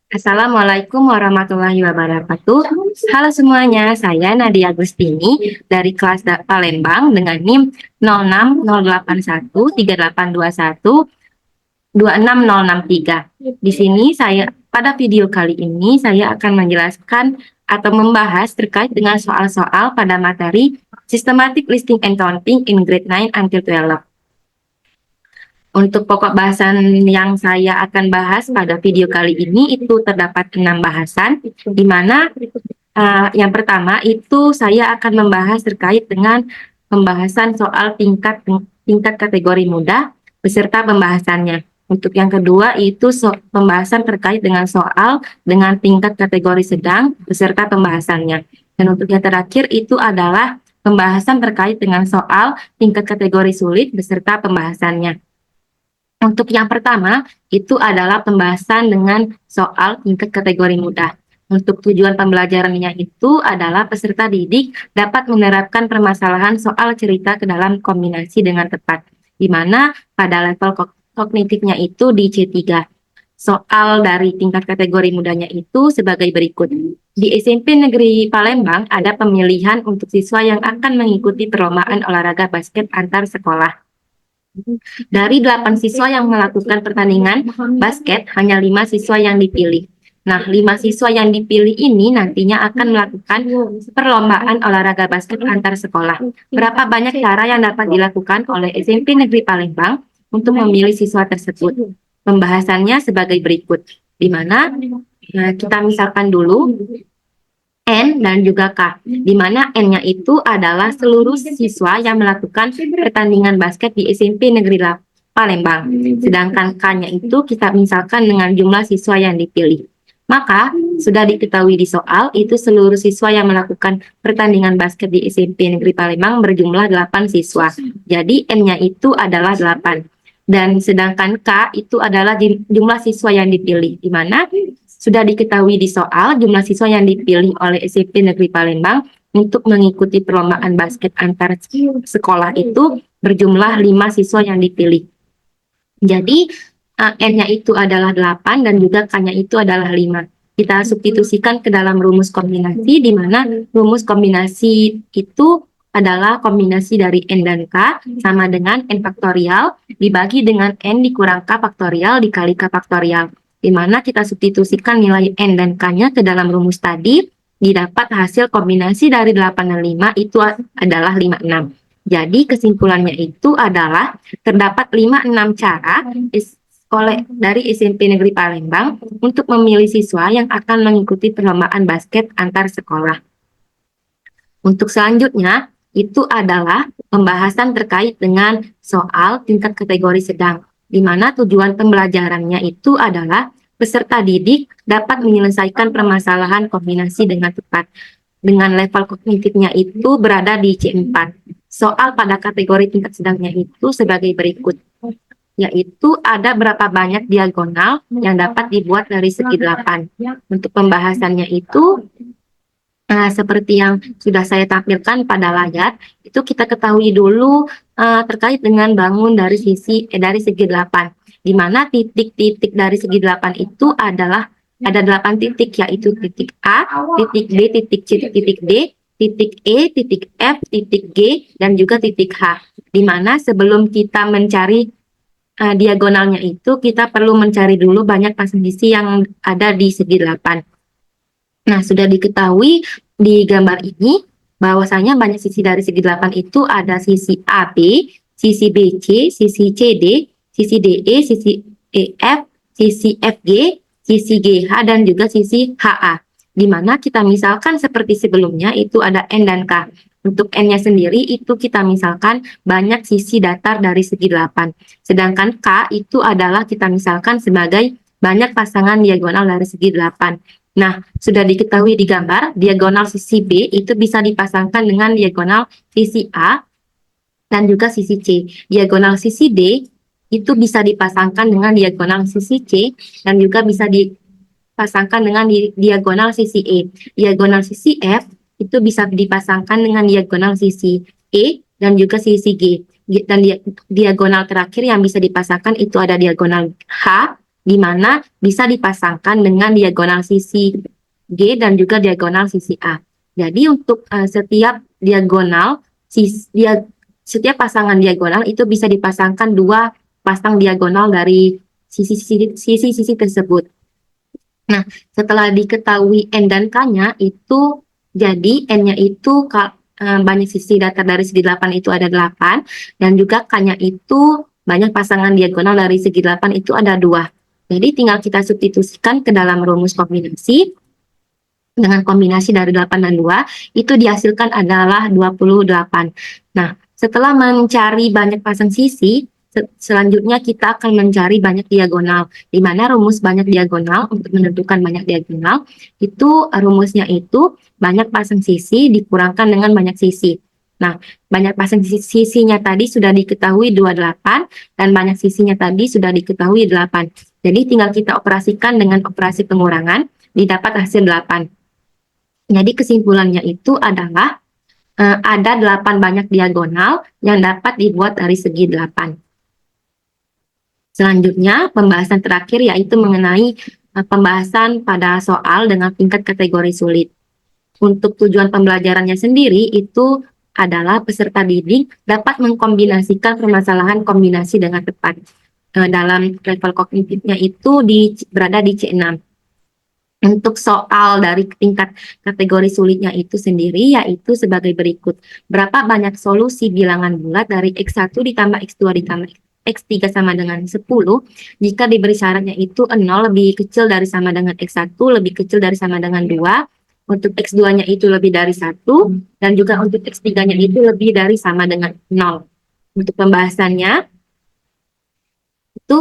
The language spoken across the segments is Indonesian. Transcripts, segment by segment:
Assalamualaikum warahmatullahi wabarakatuh. Halo semuanya, saya Nadia Agustini dari kelas Palembang dengan NIM 060813821 Di sini pada video kali ini saya akan menjelaskan atau membahas terkait dengan soal-soal pada materi Systematic Listing and Counting in Grade 9 until 12. Untuk pokok bahasan yang saya akan bahas pada video kali ini itu terdapat 6 bahasan, di mana yang pertama itu saya akan membahas terkait dengan pembahasan soal tingkat kategori mudah beserta pembahasannya. Untuk yang kedua itu pembahasan terkait dengan soal dengan tingkat kategori sedang beserta pembahasannya. Dan untuk yang terakhir itu adalah pembahasan terkait dengan soal tingkat kategori sulit beserta pembahasannya. Untuk yang pertama, itu adalah pembahasan dengan soal tingkat kategori mudah. Untuk tujuan pembelajarannya itu adalah peserta didik dapat menerapkan permasalahan soal cerita ke dalam kombinasi dengan tepat, di mana pada level kognitifnya itu di C3. Soal dari tingkat kategori mudahnya itu sebagai berikut. Di SMP Negeri Palembang ada pemilihan untuk siswa yang akan mengikuti perlombaan olahraga basket antar sekolah. Dari 8 siswa yang melakukan pertandingan basket, hanya 5 siswa yang dipilih. Nah, 5 siswa yang dipilih ini nantinya akan melakukan perlombaan olahraga basket antar sekolah. Berapa banyak cara yang dapat dilakukan oleh SMP Negeri Palembang untuk memilih siswa tersebut? Pembahasannya sebagai berikut, di mana kita misalkan dulu N dan juga K, di mana N-nya itu adalah seluruh siswa yang melakukan pertandingan basket di SMP Negeri Palembang. Sedangkan K-nya itu kita misalkan dengan jumlah siswa yang dipilih. Maka sudah diketahui di soal itu seluruh siswa yang melakukan pertandingan basket di SMP Negeri Palembang berjumlah 8 siswa. Jadi N-nya itu adalah 8. Dan sedangkan K itu adalah jumlah siswa yang dipilih, di mana sudah diketahui di soal jumlah siswa yang dipilih oleh SMP Negeri Palembang untuk mengikuti perlombaan basket antar sekolah itu berjumlah 5 siswa yang dipilih. Jadi N-nya itu adalah 8 dan juga K-nya itu adalah 5. Kita substitusikan ke dalam rumus kombinasi, di mana rumus kombinasi itu adalah kombinasi dari N dan K sama dengan N faktorial dibagi dengan N dikurang K faktorial dikali K faktorial, di mana kita substitusikan nilai N dan K-nya ke dalam rumus tadi, didapat hasil kombinasi dari 8 dan 5 itu adalah 56. Jadi kesimpulannya itu adalah terdapat 56 cara dari SMP Negeri Palembang untuk memilih siswa yang akan mengikuti perlombaan basket antar sekolah. Untuk selanjutnya itu adalah pembahasan terkait dengan soal tingkat kategori sedang, di mana tujuan pembelajarannya itu adalah peserta didik dapat menyelesaikan permasalahan kombinasi dengan tepat. Dengan level kognitifnya itu berada di C4. Soal pada kategori tingkat sedangnya itu sebagai berikut, yaitu ada berapa banyak diagonal yang dapat dibuat dari segi 8. Untuk pembahasannya itu seperti yang sudah saya tampilkan pada layar, itu kita ketahui dulu terkait dengan bangun dari segi 8, di mana titik-titik dari segi 8 itu adalah ada 8 titik, yaitu titik A, titik B, titik C, titik D, titik E, titik F, titik G, dan juga titik H. Di mana sebelum kita mencari diagonalnya itu, kita perlu mencari dulu banyak pasang sisi yang ada di segi 8. Nah, sudah diketahui di gambar ini bahwasanya banyak sisi dari segi 8 itu ada sisi AB, sisi BC, sisi CD, sisi DE, sisi EF, sisi FG, sisi GH, dan juga sisi HA. Di mana kita misalkan seperti sebelumnya itu ada N dan K. Untuk N-nya sendiri itu kita misalkan banyak sisi datar dari segi 8. Sedangkan K itu adalah kita misalkan sebagai banyak pasangan diagonal dari segi 8. Nah, sudah diketahui di gambar, diagonal sisi B itu bisa dipasangkan dengan diagonal sisi A dan juga sisi C. Diagonal sisi D itu bisa dipasangkan dengan diagonal sisi C dan juga bisa dipasangkan dengan diagonal sisi E. Diagonal sisi F itu bisa dipasangkan dengan diagonal sisi E dan juga sisi G. Dan diagonal terakhir yang bisa dipasangkan itu ada diagonal H di mana bisa dipasangkan dengan diagonal sisi G dan juga diagonal sisi A. Jadi untuk setiap diagonal, setiap pasangan diagonal itu bisa dipasangkan dua pasang diagonal dari sisi-sisi tersebut. Nah, setelah diketahui N dan K-nya itu, jadi N-nya itu banyak sisi datar dari segi 8 itu ada 8, dan juga K-nya itu banyak pasangan diagonal dari segi 8 itu ada 2. Jadi tinggal kita substitusikan ke dalam rumus kombinasi, dengan kombinasi dari 8 dan 2, itu dihasilkan adalah 28. Nah, setelah mencari banyak pasang sisi, selanjutnya kita akan mencari banyak diagonal, di mana rumus banyak diagonal untuk menentukan banyak diagonal, itu rumusnya itu banyak pasang sisi dikurangkan dengan banyak sisi. Nah, banyak pasang sisinya tadi sudah diketahui 28, dan banyak sisinya tadi sudah diketahui 8. Jadi tinggal kita operasikan dengan operasi pengurangan, didapat hasil 8. Jadi kesimpulannya itu adalah ada 8 banyak diagonal yang dapat dibuat dari segi 8. Selanjutnya, pembahasan terakhir yaitu mengenai pembahasan pada soal dengan tingkat kategori sulit. Untuk tujuan pembelajarannya sendiri itu adalah peserta didik dapat mengkombinasikan permasalahan kombinasi dengan tepat. Dalam level kognitifnya itu berada di C6. Untuk soal dari tingkat kategori sulitnya itu sendiri yaitu sebagai berikut. Berapa banyak solusi bilangan bulat dari X1 ditambah X2 ditambah X3 sama dengan 10 jika diberi syaratnya itu 0 lebih kecil dari sama dengan X1 lebih kecil dari sama dengan 2, untuk X2-nya itu lebih dari 1, dan juga untuk X3-nya itu lebih dari sama dengan 0. Untuk pembahasannya itu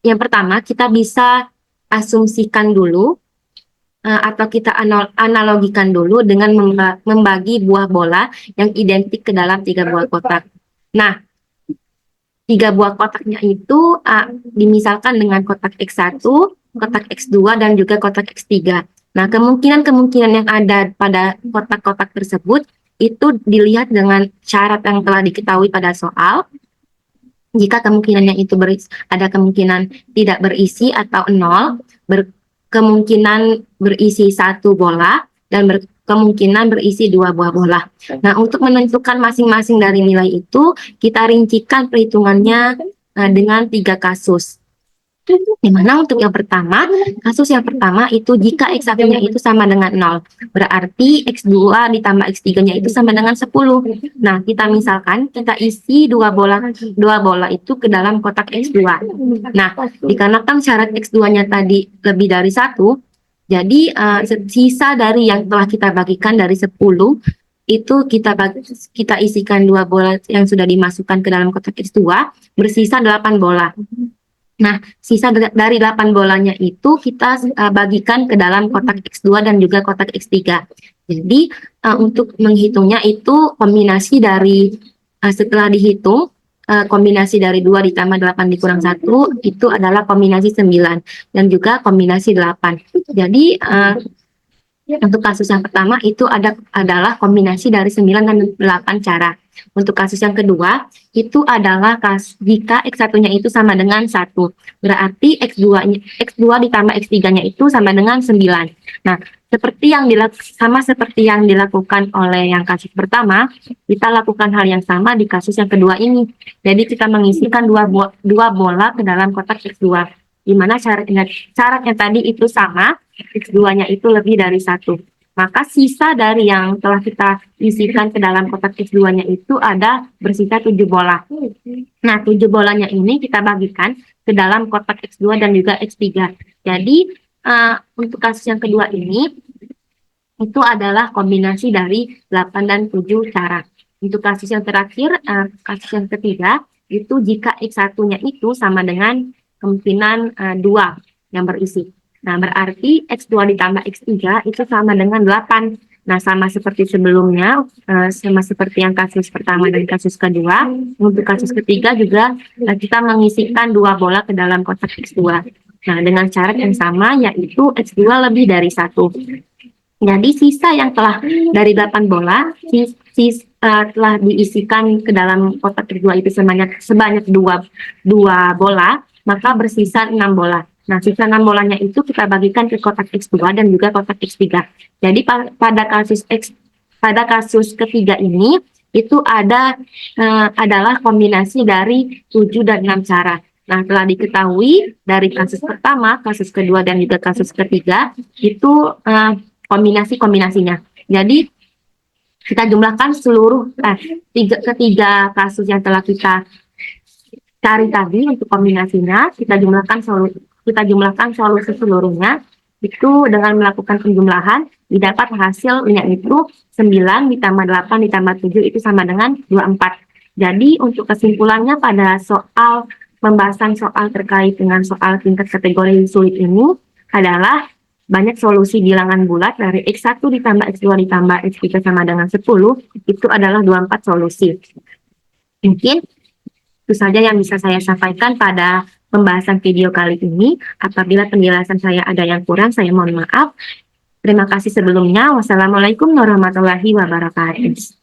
yang pertama kita bisa asumsikan dulu atau kita analogikan dulu dengan membagi buah bola yang identik ke dalam 3 buah kotak. Nah, 3 buah kotaknya itu dimisalkan dengan kotak X1, kotak X2, dan juga kotak X3. Nah, kemungkinan-kemungkinan yang ada pada kotak-kotak tersebut itu dilihat dengan syarat yang telah diketahui pada soal. Jika kemungkinannya itu ada kemungkinan tidak berisi atau 0, kemungkinan berisi 1 bola, dan kemungkinan berisi 2 buah bola. Nah, untuk menentukan masing-masing dari nilai itu, kita rincikan perhitungannya dengan 3 kasus. Dimana untuk kasus yang pertama itu jika X1-nya itu sama dengan 0, berarti X2 ditambah X3-nya itu sama dengan 10. Nah, kita misalkan kita isi 2 bola itu ke dalam kotak X2. Nah, dikarenakan syarat X2-nya tadi lebih dari 1, jadi sisa dari yang telah kita bagikan dari 10 itu kita isikan 2 bola yang sudah dimasukkan ke dalam kotak X2, bersisa 8 bola. Nah, sisa dari 8 bolanya itu kita bagikan ke dalam kotak X2 dan juga kotak X3. Jadi, untuk menghitungnya itu kombinasi dari, setelah dihitung, kombinasi dari 2 ditambah 8 dikurang 1, itu adalah kombinasi 9, dan juga kombinasi 8. Jadi, untuk kasus yang pertama itu adalah kombinasi dari 9 dan 8 cara. Untuk kasus yang kedua, itu adalah jika X1-nya itu sama dengan 1. Berarti X2 ditambah X3-nya itu sama dengan 9. Nah, sama seperti yang dilakukan oleh yang kasus pertama, kita lakukan hal yang sama di kasus yang kedua ini. Jadi kita mengisikan 2 bola ke dalam kotak X2. Di mana syaratnya tadi itu sama, X2-nya itu lebih dari 1. Maka sisa dari yang telah kita isikan ke dalam kotak X2-nya itu ada bersisa 7 bola. Nah, 7 bolanya ini kita bagikan ke dalam kotak X2 dan juga X3. Jadi, untuk kasus yang kedua ini, itu adalah kombinasi dari 8 dan 7 cara. Untuk kasus yang terakhir, kasus yang ketiga, itu jika X1-nya itu sama dengan kemungkinan 2 yang berisi. Nah, berarti X2 ditambah X3 itu sama dengan 8. Nah, sama seperti sebelumnya, sama seperti yang kasus pertama dan kasus kedua, untuk kasus ketiga juga kita mengisikan 2 bola ke dalam kotak X2. Nah, dengan syarat yang sama, yaitu X2 lebih dari 1. Jadi, sisa yang telah dari 8 bola, telah diisikan ke dalam kotak X2 itu sebanyak 2 bola, maka bersisa 6 bola. Nah, sisa 6 bolanya itu kita bagikan ke kotak X2 dan juga kotak X3. Jadi pada kasus ketiga ini itu adalah kombinasi dari 7 dan 6 cara. Nah, telah diketahui dari kasus pertama, kasus kedua, dan juga kasus ketiga itu kombinasi-kombinasinya. Jadi kita jumlahkan seluruh ketiga kasus yang telah kita cari tadi untuk kombinasinya, kita jumlahkan solusi seluruhnya. Itu dengan melakukan penjumlahan didapat hasilnya itu 9 ditambah 8 ditambah 7 itu sama dengan 24. Jadi untuk kesimpulannya pada pembahasan soal terkait dengan soal tingkat kategori sulit ini adalah banyak solusi bilangan bulat dari X1 ditambah X2 ditambah X3 sama dengan 10 itu adalah 24 solusi. Mungkin itu saja yang bisa saya sampaikan pada pembahasan video kali ini. Apabila penjelasan saya ada yang kurang, saya mohon maaf. Terima kasih sebelumnya. Wassalamualaikum warahmatullahi wabarakatuh.